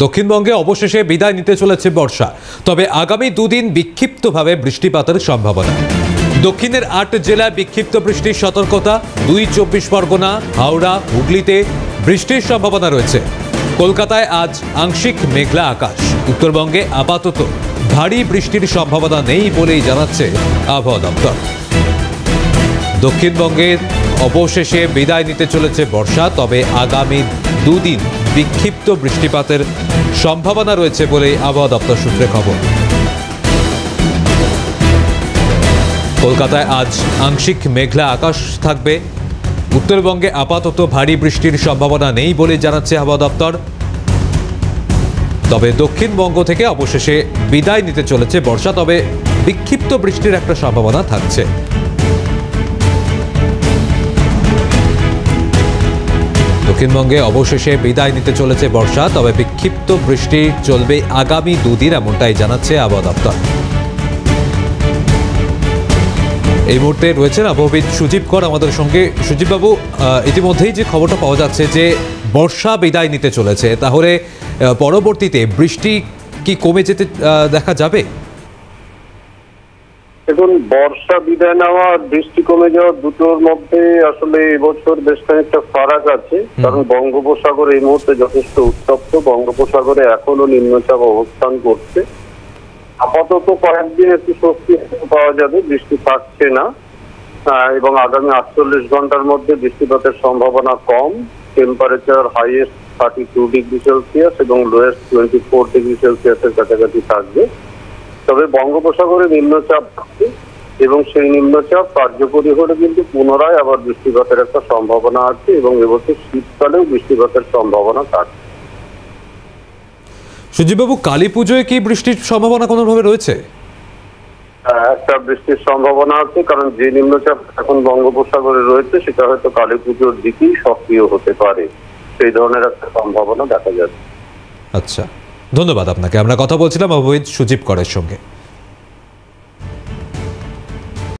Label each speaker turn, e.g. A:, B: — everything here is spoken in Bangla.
A: দক্ষিণবঙ্গে অবশেষে বিদায় নিতে চলেছে বর্ষা, তবে আগামী দুদিন বিক্ষিপ্তভাবে বৃষ্টিপাতের সম্ভাবনা। দক্ষিণের ৮ জেলায় বিক্ষিপ্ত বৃষ্টির সতর্কতা। ২ চব্বিশ পরগনা, হাওড়া, হুগলিতে বৃষ্টির সম্ভাবনা রয়েছে। কলকাতায় আজ আংশিক মেঘলা আকাশ। উত্তরবঙ্গে আপাতত ভারী বৃষ্টির সম্ভাবনা নেই বলেই জানাচ্ছে আবহাওয়া দপ্তর। দক্ষিণবঙ্গের অবশেষে বিদায় নিতে চলেছে বর্ষা, তবে আগামী দুদিন বিক্ষিপ্ত বৃষ্টিপাতের সম্ভাবনা রয়েছে বলে আবহাওয়া দপ্তর সূত্রে খবর। কলকাতায় আজ আংশিক মেঘলা আকাশ থাকবে। উত্তরবঙ্গে আপাতত ভারী বৃষ্টির সম্ভাবনা নেই বলে জানাচ্ছে আবহাওয়া দপ্তর, তবে দক্ষিণবঙ্গ থেকে অবশেষে বিদায় নিতে চলেছে বর্ষা, তবে বিক্ষিপ্ত বৃষ্টির একটা সম্ভাবনা থাকছে। দক্ষিণবঙ্গে অবশেষে বিদায় নিতে চলেছে বর্ষা, তবে বিক্ষিপ্ত বৃষ্টি চলবে আগামী দুদিন, এমনটাই জানাচ্ছে আবহাওয়া দপ্তর। এই মুহূর্তে রয়েছেন আবহাওয়াবিদ সুজিব কর আমাদের সঙ্গে। সুজিববাবু, ইতিমধ্যেই যে খবরটা পাওয়া যাচ্ছে যে বর্ষা বিদায় নিতে চলেছে, তাহলে পরবর্তীতে বৃষ্টি কি কমে যেতে দেখা যাবে?
B: দেখুন, বর্ষা বিদায় নেওয়া আর বৃষ্টি কমে যাওয়া দুটোর মধ্যে আসলে এবছর বেশ খানিকটা ফারাক আছে। কারণ বঙ্গোপসাগর এই মুহূর্তে যথেষ্ট উত্তপ্ত। বঙ্গোপসাগরে এখনো নিম্নচাপ অবস্থান করছে। আপাতত কয়েকদিন একটু স্বস্তি পাওয়া যাবে, বৃষ্টি থাকছে না, এবং আগামী 48 ঘন্টার মধ্যে বৃষ্টিপাতের সম্ভাবনা কম। টেম্পারেচার হাইয়েস্ট 32 ডিগ্রি সেলসিয়াস এবং লোয়েস্ট 24 ডিগ্রি সেলসিয়াসের কাছাকাছি থাকবে। তবে বঙ্গোপসাগরে নিম্নচাপ থাকবে এবং সেই নিম্নচাপ কার্যকরী হলে কিন্তু পুনরায় আবার বৃষ্টিপাতের একটা সম্ভাবনা আছে, এবং এবছর শীতকালেও বৃষ্টিপাতের সম্ভাবনা থাকবে।
A: সুজিববাবু, কালী পুজোয় কি বৃষ্টির সম্ভাবনা কোনোভাবে রয়েছে?
B: একটা বৃষ্টির সম্ভাবনা আছে, কারণ যে নিম্নচাপ এখন বঙ্গোপসাগরে রয়েছে সেটা হয়তো কালী পুজোর দিকেই সক্রিয় হতে পারে। সেই ধরনের একটা সম্ভাবনা দেখা যাচ্ছে।
A: আচ্ছা, ধন্যবাদ আপনাকে। আমরা কথা বলছিলাম আবহাওয়াবিদ সুজিব করের সঙ্গে।